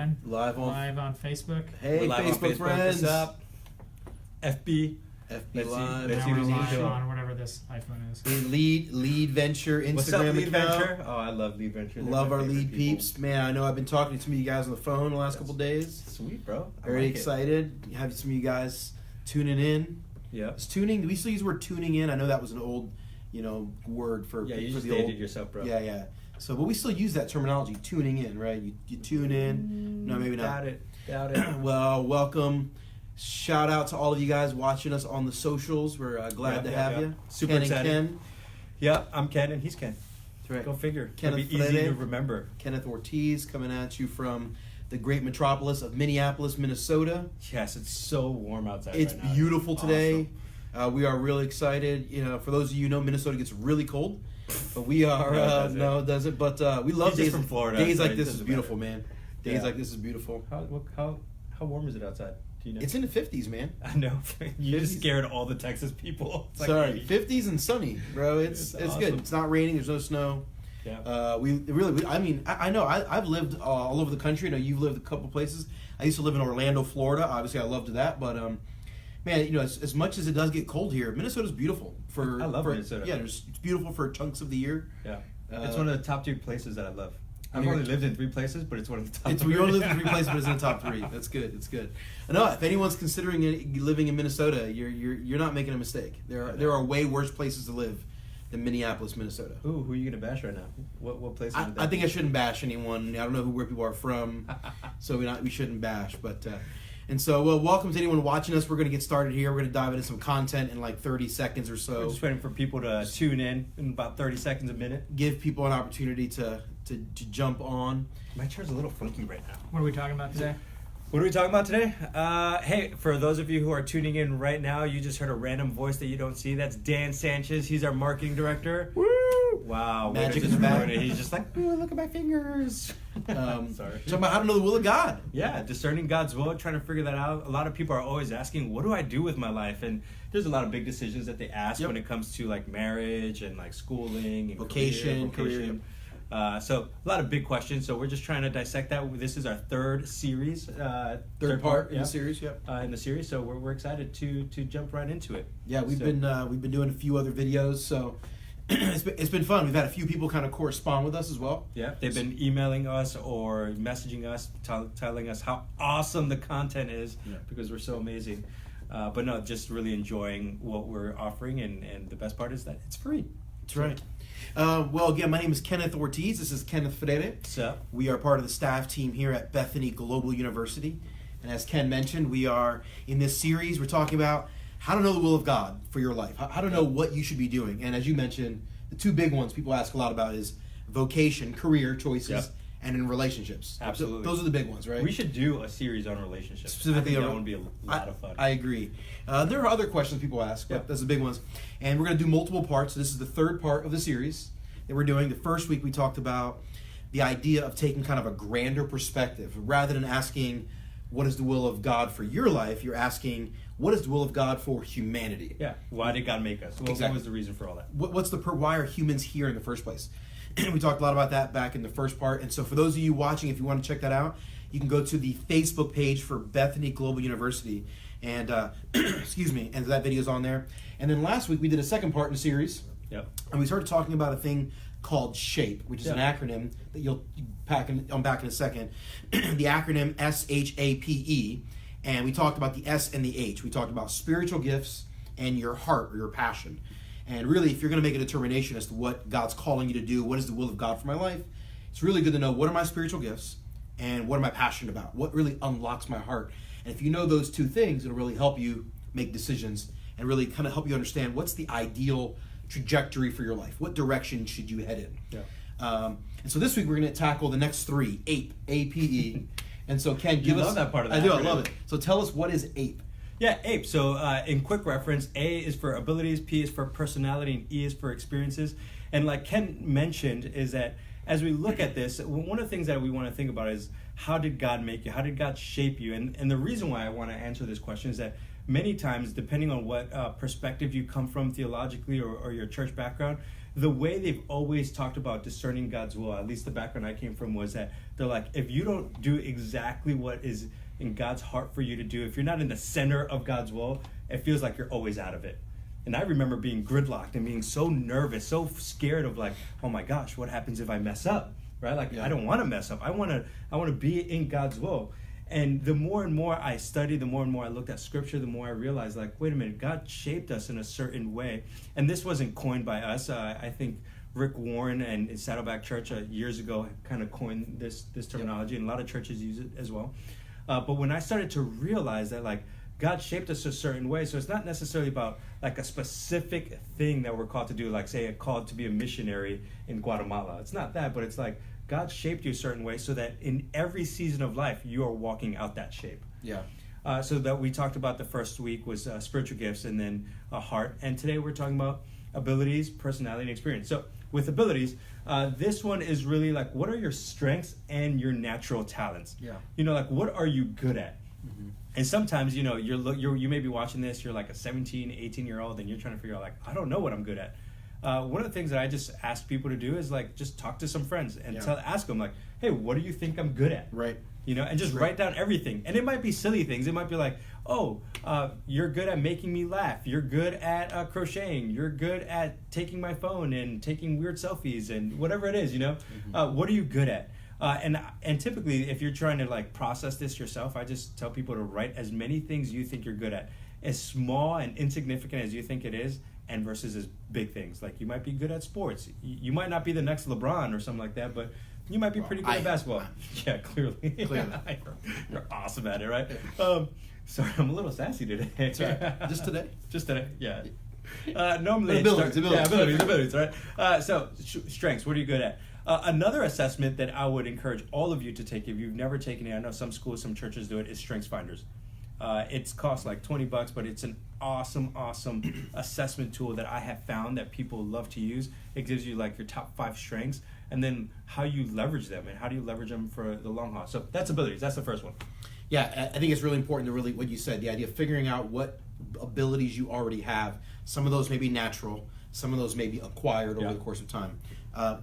Ken. Live on Facebook. Hey, Facebook friends. What's up? FB. Live. Let's Now see we're who's live into it. on whatever this iPhone is. The lead venture Instagram What's up, Lead account. Venture? Oh, I love Lead Venture. They're Love my our favorite lead people. peeps. Man, I know I've been talking to some of you guys on the phone the last couple days. Sweet, bro. I Very like it. excited. Have some of you guys tuning in. Yep. Is tuning? Do we still use the word tuning in? I know that was an old, word for Yeah, you for just the dated old. yourself, bro. Yeah. So, but we still use that terminology, tuning in, right? You tune in. No, maybe not. Doubt it. Well, welcome. Shout out to all of you guys watching us on the socials. We're glad to have you. Super Ken excited. and Ken. Yeah, I'm Ken and he's Ken. That's right. Go figure. Kenneth It'll be easy Freire. to remember. Kenneth Ortiz coming at you from the great metropolis of Minneapolis, Minnesota. Yes, it's so warm outside It's right now. beautiful today. Awesome. We are really excited. For those of you who know, Minnesota gets really cold. But we are No, it doesn't. But we love He's days just from Florida, Days so like it this is doesn't beautiful, matter. man. Days Yeah. like this is beautiful. How warm is it outside? Do you know? It's in the 50s, man. I know. You just scared all the Texas people. It's like, Sorry, hey. 50s and sunny, bro. It's It's good. awesome. It's not raining. There's no snow. Yeah. I know. I've lived all over the country. I know you've lived a couple places. I used to live in Orlando, Florida. Obviously, I loved that. But man, as much as it does get cold here, Minnesota's beautiful. I love Minnesota. Yeah, it's beautiful for chunks of the year. Yeah. It's one of the top 3 places that I love. I've you're- only lived in 3 places, but it's one of the top 3. We only live in 3 places, but it's in the top 3. That's good. It's good. I know if anyone's considering living in Minnesota, you're not making a mistake. There are way worse places to live than Minneapolis, Minnesota. Ooh, who are you gonna bash right now? What place? I think I shouldn't bash anyone. I don't know where people are from, so we shouldn't bash. But welcome to anyone watching us. We're going to get started here. We're going to dive into some content in like 30 seconds or We're so. just waiting for people to tune in about 30 seconds a minute. Give people an opportunity to jump on. My chair's a little funky right now. What are we talking about today? What are we talking about today? Hey, for those of you who are tuning in right now, you just heard a random voice that you don't see. That's Dan Sanchez. He's our marketing director. Woo! Wow. Magic is is back. He's just like, ooh, look at my fingers. Sorry. Sorry. Talking about how to know the will of God. Yeah, discerning God's will, trying to figure that out. A lot of people are always asking, what do I do with my life? And there's a lot of big decisions that they ask when it comes to like marriage and like schooling and Vocation. So a lot of big questions. So we're just trying to dissect that. This is our third series. Third part in the series, yep. In the series. So we're excited to jump right into it. Yeah, we've been doing a few other videos, so it's been fun. We've had a few people kind of correspond with us as well. Yeah, they've been emailing us or messaging us, telling us how awesome the content is because we're so amazing. But no, just really enjoying what we're offering, and the best part is that it's free. That's right. Well, again, my name is Kenneth Ortiz. This is Kenneth Freire. What's up? We are part of the staff team here at Bethany Global University. And as Ken mentioned, we are in this series, we're talking about how to know the will of God for your life, how to know what you should be doing. And as you mentioned, the 2 big ones people ask a lot about is vocation, career choices, and in relationships. Absolutely. Those are the big ones, right? We should do a series on relationships. Specifically, I think that would be a lot of fun. I agree. There are other questions people ask, but that's the big ones. And we're going to do multiple parts. So this is the 3rd part of the series that we're doing. The first week we talked about the idea of taking kind of a grander perspective. Rather than asking, what is the will of God for your life? You're asking, what is the will of God for humanity? Yeah. Why did God make us? Exactly. What was the reason for all that? Why are humans here in the first place? We talked a lot about that back in the first part. And so for those of you watching, if you want to check that out, you can go to the Facebook page for Bethany Global University. And, excuse me, and that video's on there. And then last week we did a second part in the series. Yep. And we started talking about a thing called SHAPE, which is an acronym that you'll unpack in a second. The acronym SHAPE. And we talked about the S and the H. We talked about spiritual gifts and your heart or your passion. And really, if you're going to make a determination as to what God's calling you to do, what is the will of God for my life, it's really good to know what are my spiritual gifts and what am I passionate about? What really unlocks my heart? And if you know those 2 things, it'll really help you make decisions and really kind of help you understand what's the ideal trajectory for your life. What direction should you head in? Yeah. And so this week we're going to tackle the next 3, APE, A-P-E. And so Ken, You love that part of that I do, I acronym. love it. So tell us, what is APE? Yeah, APE. So in quick reference, A is for abilities, P is for personality, and E is for experiences. And like Ken mentioned, is that as we look at this, one of the things that we want to think about is, how did God make you? How did God shape you? And the reason why I want to answer this question is that many times, depending on what perspective you come from theologically or your church background, the way they've always talked about discerning God's will, at least the background I came from, was that they're like, if you don't do exactly what is in God's heart for you to do, if you're not in the center of God's will, it feels like you're always out of it. And I remember being gridlocked and being so nervous, so scared of like, oh my gosh, what happens if I mess up? Right? Like, I don't want to mess up. I want to be in God's will. And the more and more I studied, the more and more I looked at scripture, the more I realized, like, wait a minute, God shaped us in a certain way. And this wasn't coined by us. I think Rick Warren and Saddleback Church years ago kind of coined this terminology, and a lot of churches use it as well. But when I started to realize that, like, God shaped us a certain way, so it's not necessarily about like a specific thing that we're called to do, like say called to be a missionary in Guatemala. It's not that, but it's like God shaped you a certain way so that in every season of life you are walking out that shape. Yeah. So that we talked about the first week was spiritual gifts and then a heart, and today we're talking about abilities, personality, and experience. So with abilities, this one is really like, what are your strengths and your natural talents? Yeah. You know, like, what are you good at? Mm-hmm. And sometimes, you know, you may be watching this, you're like a 17, 18-year-old, and you're trying to figure out, like, I don't know what I'm good at. One of the things that I just ask people to do is, like, just talk to some friends and ask them, like, hey, what do you think I'm good at? Right. You know, and just write down everything. And it might be silly things. It might be like, oh, you're good at making me laugh. You're good at crocheting. You're good at taking my phone and taking weird selfies and whatever it is, you know. Mm-hmm. What are you good at? And typically, if you're trying to like process this yourself, I just tell people to write as many things you think you're good at, as small and insignificant as you think it is, and versus as big things. Like, you might be good at sports. You might not be the next LeBron or something like that, but you might be pretty good at basketball. Yeah, clearly. You're awesome at it, right? Sorry, I'm a little sassy today. That's right. Just today? Just today, yeah. Normally, abilities, right? So, strengths, what are you good at? Another assessment that I would encourage all of you to take if you've never taken it, I know some schools, some churches do it, is Strengths Finders. It costs like $20, but it's an awesome assessment tool that I have found that people love to use. It gives you like your top 5 strengths and then how you leverage them and how do you leverage them for the long haul. So that's abilities. That's the first one. Yeah, I think it's really important to really, what you said, the idea of figuring out what abilities you already have. Some of those may be natural. Some of those may be acquired over the course of time.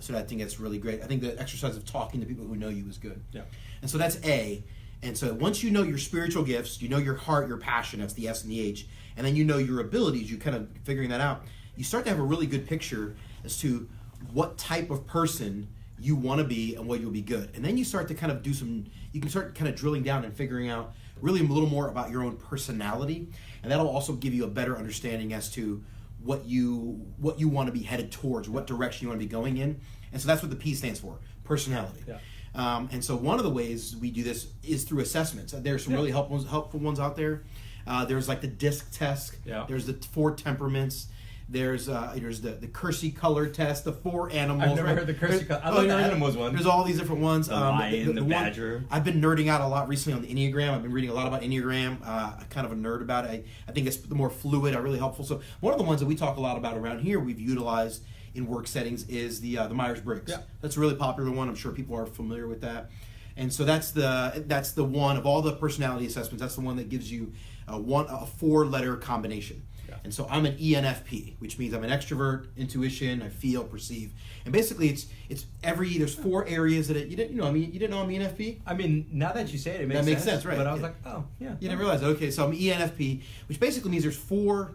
So I think it's really great. I think the exercise of talking to people who know you is good. Yeah. And so that's A. And so once you know your spiritual gifts, you know your heart, your passion, that's the S and the H, and then you know your abilities, you kind of figuring that out, you start to have a really good picture as to what type of person you want to be and what you'll be good. And then you start to kind of you can start kind of drilling down and figuring out really a little more about your own personality. And that'll also give you a better understanding as to what you want to be headed towards, what direction you want to be going in. And so that's what the P stands for, personality. Yeah. And so one of the ways we do this is through assessments. There's some really helpful ones out there. There's like the DISC test. Yeah. There's the 4 temperaments. There's the Kersey color test, the 4 animals. I've never heard the Kersey color. I love the animals one. There's all these different ones. The lion, the badger. I've been nerding out a lot recently on the Enneagram. I've been reading a lot about Enneagram. I'm kind of a nerd about it. I think it's more fluid, really helpful. So one of the ones that we talk a lot about around here, we've utilized in work settings, is the Myers-Briggs. Yeah. That's a really popular one. I'm sure people are familiar with that. And so that's the one of all the personality assessments. That's the one that gives you a 4-letter combination. Yeah. And so I'm an ENFP, which means I'm an extrovert, intuition, I feel, perceive, and basically there's 4 areas that you didn't know. I mean, you didn't know I'm ENFP. I mean, now that you say it, it makes sense, right? But I was like, oh yeah, you didn't realize. Okay, so I'm ENFP, which basically means there's four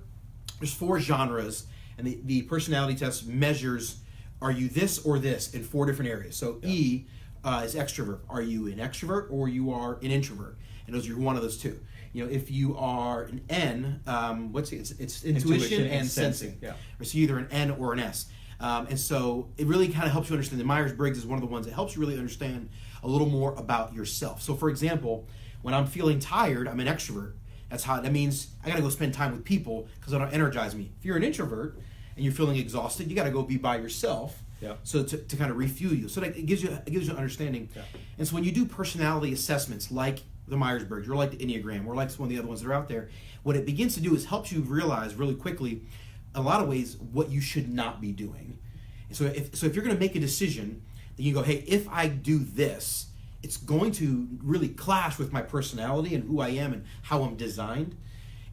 genres, and the personality test measures, are you this or this in 4 different areas. So E is extrovert. Are you an extrovert or you are an introvert? And those are one of those 2. You know, if you are an N, it's intuition and sensing. Yeah. So you're either an N or an S. And so it really kind of helps you understand. The Myers-Briggs is one of the ones that helps you really understand a little more about yourself. So for example, when I'm feeling tired, I'm an extrovert. That means I got to go spend time with people because that'll energize me. If you're an introvert and you're feeling exhausted, you got to go be by yourself. Yeah. So to kind of refuel you. So that it gives you an understanding. Yeah. And so when you do personality assessments like the Myers-Briggs or like the Enneagram or like one of the other ones that are out there, what it begins to do is helps you realize really quickly, a lot of ways, what you should not be doing. And so if you're going to make a decision, then you go, hey, if I do this, it's going to really clash with my personality and who I am and how I'm designed.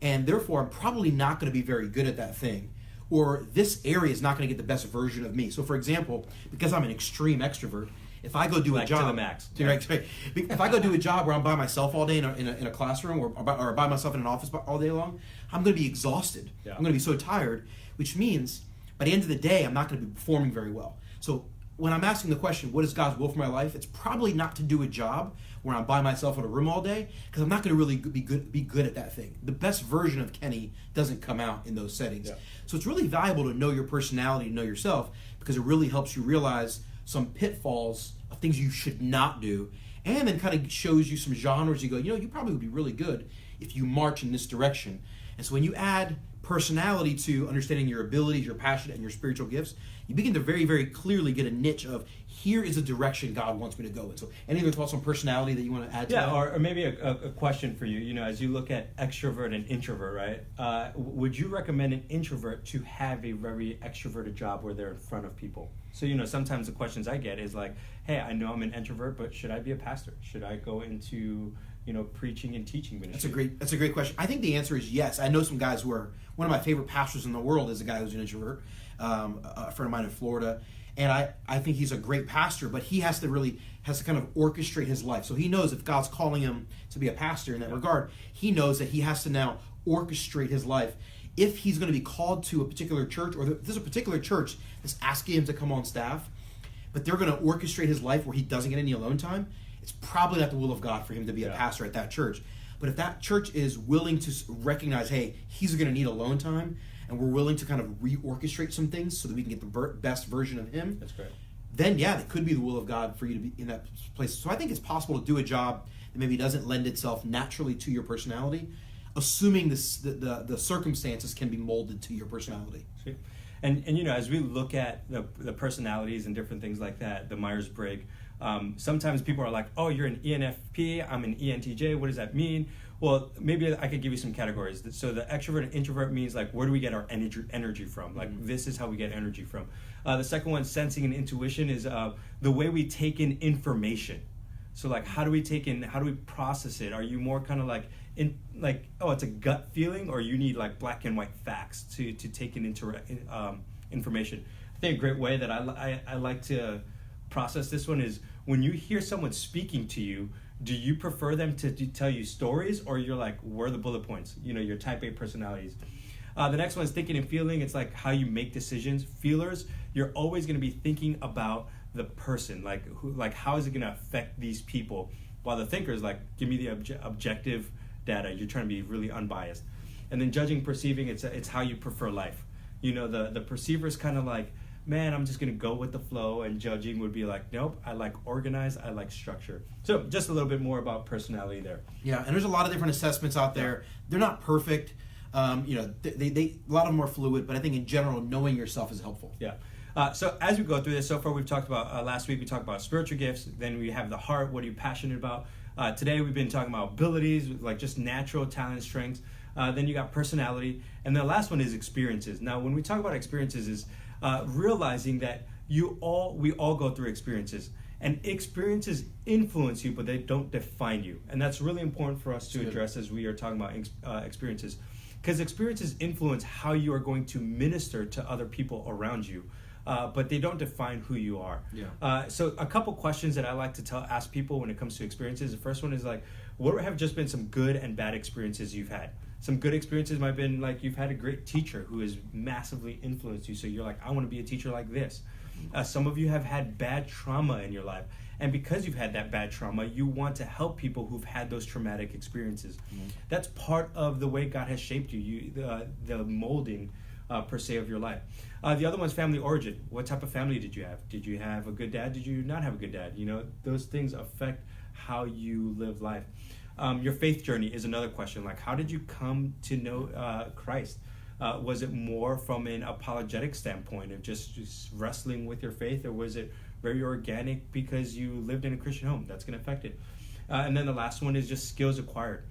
and therefore I'm probably not going to be very good at that thing, or this area is not going to get the best version of me. So, for example, because I'm an extreme extrovert, if I go do a job to the max, if I go do a job where I'm by myself all day in a classroom or by myself in an office all day long, I'm going to be exhausted. Yeah. I'm going to be so tired, which means by the end of the day, I'm not going to be performing very well. So when I'm asking the question, what is God's will for my life? It's probably not to do a job where I'm by myself in a room all day, because I'm not going to really be good at that thing. The best version of Kenny doesn't come out in those settings. Yeah. So it's really valuable to know your personality, to know yourself, because it really helps you realize some pitfalls of things you should not do, and then kind of shows you some genres you go, you probably would be really good if you march in this direction. And so when you add personality to understanding your abilities, your passion, and your spiritual gifts, you begin to very, very clearly get a niche of, here is a direction God wants me to go in. So any other thoughts on personality that you want to add to that? Or maybe a question for you, as you look at extrovert and introvert, right? Would you recommend an introvert to have a very extroverted job where they're in front of people? So, sometimes the questions I get is like, hey, I know I'm an introvert, but should I be a pastor? Should I go into, preaching and teaching ministry? That's a great question. I think the answer is yes. I know some guys who are, one of my favorite pastors in the world is a guy who's an introvert, a friend of mine in Florida. And I think he's a great pastor, but he has to kind of orchestrate his life. So he knows if God's calling him to be a pastor in that regard, he knows that he has to now orchestrate his life. If he's going to be called to a particular church, or there's a particular church that's asking him to come on staff, but they're going to orchestrate his life where he doesn't get any alone time, it's probably not the will of God for him to be a pastor at that church. But if that church is willing to recognize, hey, he's going to need alone time, and we're willing to kind of reorchestrate some things so that we can get the best version of him, that's great. Then it could be the will of God for you to be in that place. So I think it's possible to do a job that maybe doesn't lend itself naturally to your personality, assuming the circumstances can be molded to your personality. Sweet. And as we look at the personalities and different things like that, the Myers-Briggs, sometimes people are like, oh, you're an ENFP, I'm an ENTJ, what does that mean? Well, maybe I could give you some categories. So the extrovert and introvert means like, where do we get our energy from? Like, this is how we get energy from. The second one, sensing and intuition, is the way we take in information. So like, how do we process it? Are you more kind of like, it's a gut feeling, or you need like black and white facts to take in information? I think a great way that I like to process this one is when you hear someone speaking to you, do you prefer them to tell you stories, or you're like, where are the bullet points? Your type A personalities. The next one is thinking and feeling. It's like how you make decisions. Feelers, you're always going to be thinking about the person, like how is it going to affect these people? While the thinker is like, give me the objective data. You're trying to be really unbiased. And then judging, perceiving, it's how you prefer life. The perceiver is kind of like, man, I'm just going to go with the flow, and judging would be like, nope, I like organized, I like structure. So just a little bit more about personality there. Yeah, and there's a lot of different assessments out there. They're not perfect. They a lot of them are fluid, but I think in general, knowing yourself is helpful. Yeah. So as we go through this, so far we've talked about, last week we talked about spiritual gifts, then we have the heart, what are you passionate about? Today we've been talking about abilities, like just natural talent, strengths. Then you got personality, and the last one is experiences. Now when we talk about experiences is realizing that we all go through experiences, and experiences influence you, but they don't define you. And that's really important for us to address as we are talking about experiences, because experiences influence how you are going to minister to other people around you, but they don't define who you are. So a couple questions that I like to ask people when it comes to experiences. The first one is like, what have just been some good and bad experiences you've had? Some good experiences might have been like you've had a great teacher who has massively influenced you, so you're like, I want to be a teacher like this. Some of you have had bad trauma in your life, and because you've had that bad trauma, you want to help people who've had those traumatic experiences. That's part of the way God has shaped you, the molding per se of your life. The other one's family origin. What type of family did you have? Did you have a good dad? Did you not have a good dad? Those things affect how you live life. Your faith journey is another question. Like, how did you come to know Christ? Was it more from an apologetic standpoint of just wrestling with your faith, or was it very organic because you lived in a Christian home? That's going to affect it. And then the last one is just skills acquired.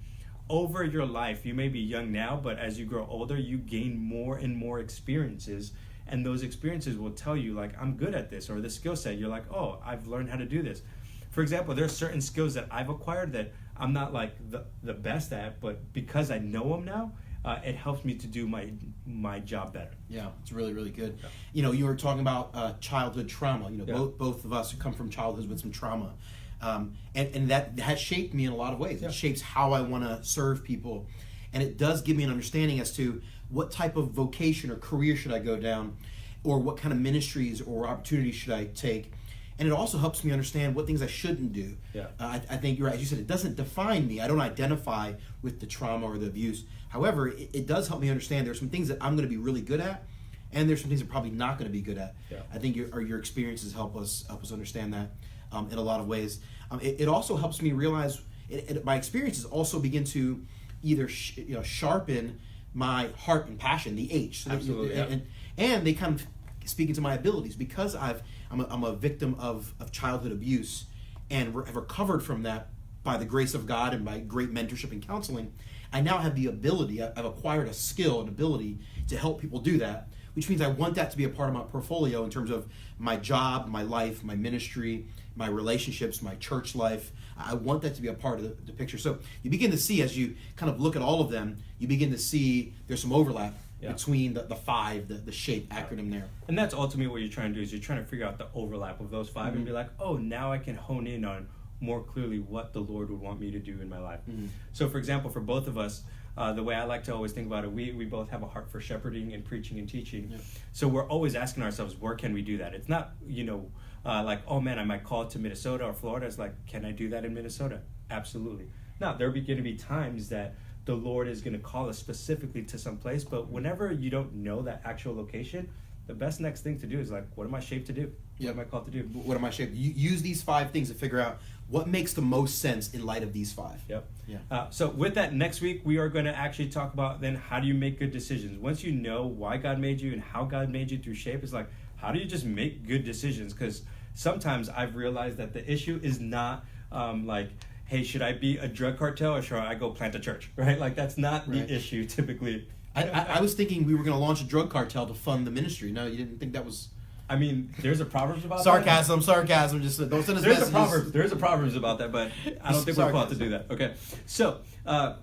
Over your life, you may be young now, but as you grow older, you gain more and more experiences, and those experiences will tell you, like, I'm good at this, or the skill set. You're like, oh, I've learned how to do this. For example, there are certain skills that I've acquired that I'm not like the best at, but because I know them now, it helps me to do my job better. Yeah, it's really, really good. You know, you were talking about childhood trauma. You know, both of us come from childhoods with some trauma. And that has shaped me in a lot of ways. It shapes how I want to serve people. And it does give me an understanding as to what type of vocation or career should I go down, or what kind of ministries or opportunities should I take. And it also helps me understand what things I shouldn't do. I think you're right. As you said, it doesn't define me. I don't identify with the trauma or the abuse. However, it does help me understand there's some things that I'm going to be really good at, and there's some things I'm probably not going to be good at. I think your experiences help us understand that in a lot of ways. It also helps me realize my experiences also begin to either sharpen my heart and passion, the H. So Absolutely. And they kind of speak into my abilities because I'm a victim of childhood abuse and have recovered from that by the grace of God and by great mentorship and counseling. I now have the ability, I've acquired a skill and ability to help people do that, which means I want that to be a part of my portfolio in terms of my job, my life, my ministry, my relationships, my church life. I want that to be a part of the picture. So you begin to see, as you kind of look at all of them, you begin to see there's some overlap between the five, the SHAPE acronym there. And that's ultimately what you're trying to do, is you're trying to figure out the overlap of those five and be like, oh, now I can hone in on more clearly what the Lord would want me to do in my life. So for example, for both of us, the way I like to always think about it, we both have a heart for shepherding and preaching and teaching. So we're always asking ourselves, where can we do that? It's not, like, oh man, I might call it to Minnesota or Florida. It's like, can I do that in Minnesota? Absolutely. Now, there are going to be times that the Lord is going to call us specifically to some place, but whenever you don't know that actual location, the best next thing to do is like, what am I shaped to do? What am I called to do? What am I shaped? You use these five things to figure out what makes the most sense in light of these five. So with that, next week we are going to actually talk about then how do you make good decisions. Once you know why God made you and how God made you through SHAPE, it's like, how do you just make good decisions? Because sometimes I've realized that the issue is not like, hey, should I be a drug cartel or should I go plant a church, right? Like, that's not the issue typically. I was thinking we were going to launch a drug cartel to fund the ministry. No, you didn't think that was... I mean, there's a Proverbs about sarcasm, just don't send us messages. There's a Proverbs about that, but I don't think we're called to do that. Okay, so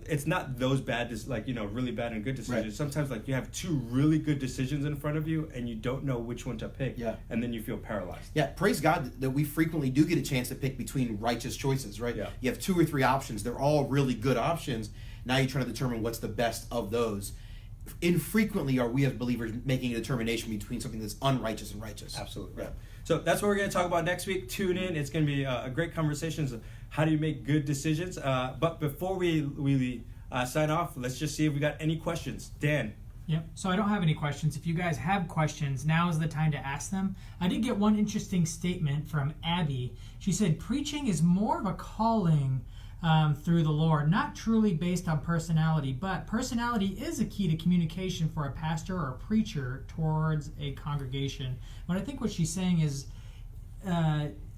it's not those bad, really bad and good decisions. Right. Sometimes, like, you have two really good decisions in front of you, and you don't know which one to pick. And then you feel paralyzed. Praise God that we frequently do get a chance to pick between righteous choices. Right? You have 2 or 3 options. They're all really good options. Now you're trying to determine what's the best of those. Infrequently are we as believers making a determination between something that's unrighteous and righteous. Absolutely. Right. So that's what we're going to talk about next week. Tune in. It's going to be a great conversation of how do you make good decisions. But before we sign off, let's just see if we got any questions. Dan. Yep. So I don't have any questions. If you guys have questions, now is the time to ask them. I did get one interesting statement from Abby. She said, preaching is more of a calling through the Lord, not truly based on personality, but personality is a key to communication for a pastor or a preacher towards a congregation. But I think what she's saying is,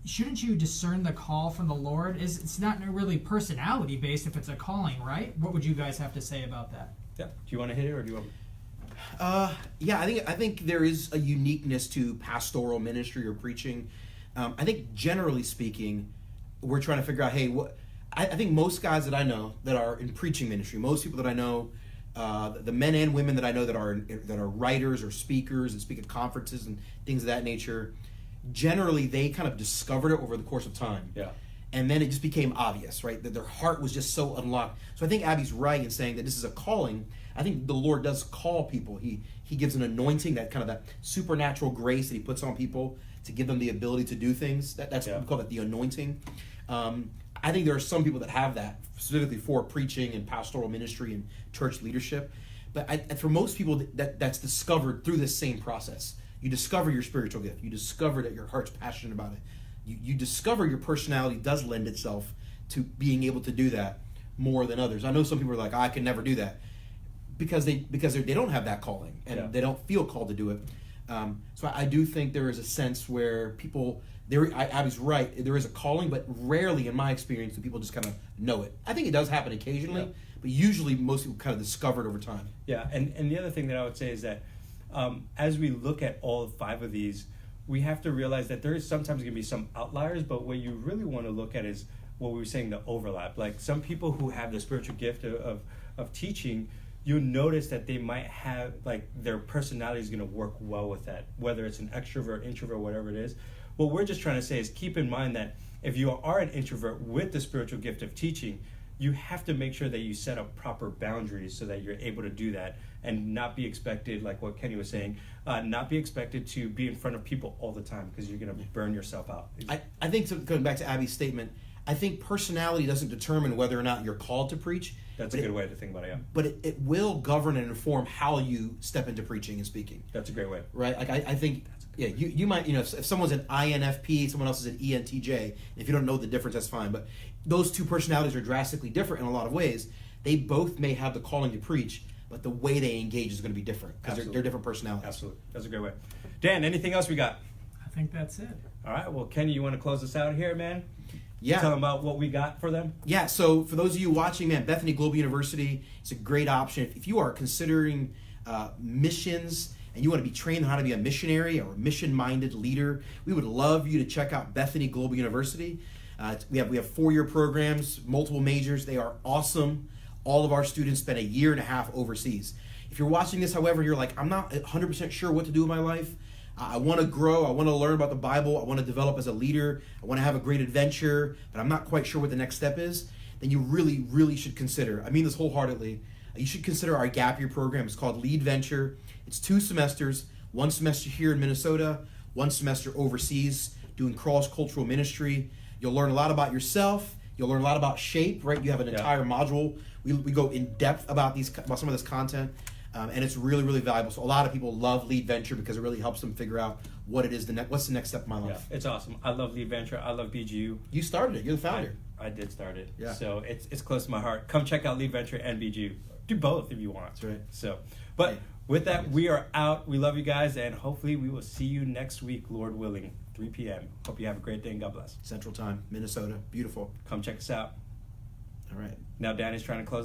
shouldn't you discern the call from the Lord? It's not really personality based if it's a calling, right? What would you guys have to say about that? Yeah. Do you want to hit it or do you want me? I think there is a uniqueness to pastoral ministry or preaching. I think generally speaking, we're trying to figure out, hey, I think most guys that I know that are in preaching ministry, most people that I know, the men and women that I know that are writers or speakers and speak at conferences and things of that nature, generally they kind of discovered it over the course of time. And then it just became obvious, right? That their heart was just so unlocked. So I think Abby's right in saying that this is a calling. I think the Lord does call people. He gives an anointing, that kind of that supernatural grace that he puts on people to give them the ability to do things. That's what we call it, the anointing. I think there are some people that have that specifically for preaching and pastoral ministry and church leadership. But for most people, that's discovered through this same process. You discover your spiritual gift. You discover that your heart's passionate about it. You discover your personality does lend itself to being able to do that more than others. I know some people are like, I can never do that because they don't have that calling and they don't feel called to do it. So I do think there is a sense where people... Abby's right. There is a calling, but rarely, in my experience, do people just kind of know it. I think it does happen occasionally, but usually most people kind of discover it over time. Yeah, and the other thing that I would say is that as we look at all 5 of these, we have to realize that there is sometimes going to be some outliers, but what you really want to look at is what we were saying, the overlap. Like some people who have the spiritual gift of teaching, you'll notice that they might have, like, their personality is going to work well with that, whether it's an extrovert, introvert, whatever it is. What we're just trying to say is keep in mind that if you are an introvert with the spiritual gift of teaching, you have to make sure that you set up proper boundaries so that you're able to do that and not be expected, like what Kenny was saying, not be expected to be in front of people all the time because you're going to burn yourself out. I think, going back to Abby's statement, I think personality doesn't determine whether or not you're called to preach. That's a good way to think about it, yeah. But it will govern and inform how you step into preaching and speaking. That's a great way. Right? Like I think, yeah, you might, if someone's an INFP, someone else is an ENTJ, if you don't know the difference, that's fine. But those two personalities are drastically different in a lot of ways. They both may have the calling to preach, but the way they engage is going to be different because they're different personalities. Absolutely. That's a great way. Dan, anything else we got? I think that's it. All right. Well, Kenny, you want to close us out here, man? Yeah. Tell them about what we got for them. Yeah, so for those of you watching, man, Bethany Global University is a great option. If you are considering missions and you want to be trained on how to be a missionary or a mission-minded leader, we would love you to check out Bethany Global University. We have 4-year programs, multiple majors. They are awesome. All of our students spend a year and a half overseas. If you're watching this, however, you're like, I'm not 100% sure what to do with my life. I want to grow. I want to learn about the Bible. I want to develop as a leader. I want to have a great adventure, but I'm not quite sure what the next step is. Then you really, really should consider, I mean this wholeheartedly, you should consider our gap year program. It's called Lead Venture. It's 2 semesters, 1 semester here in Minnesota, 1 semester overseas doing cross-cultural ministry. You'll learn a lot about yourself. You'll learn a lot about SHAPE, right? You have an entire module. We go in depth about some of this content. And it's really, really valuable. So a lot of people love Lead Venture because it really helps them figure out what it is, what's the next step in my life. Yeah, it's awesome. I love Lead Venture. I love BGU. You started it. You're the founder. I did start it. Yeah. So it's close to my heart. Come check out Lead Venture and BGU. Do both if you want. That's right. So, but with that, we are out. We love you guys, and hopefully we will see you next week, Lord willing, 3 p.m. Hope you have a great day, and God bless. Central Time, Minnesota. Beautiful. Come check us out. All right. Now Danny's trying to close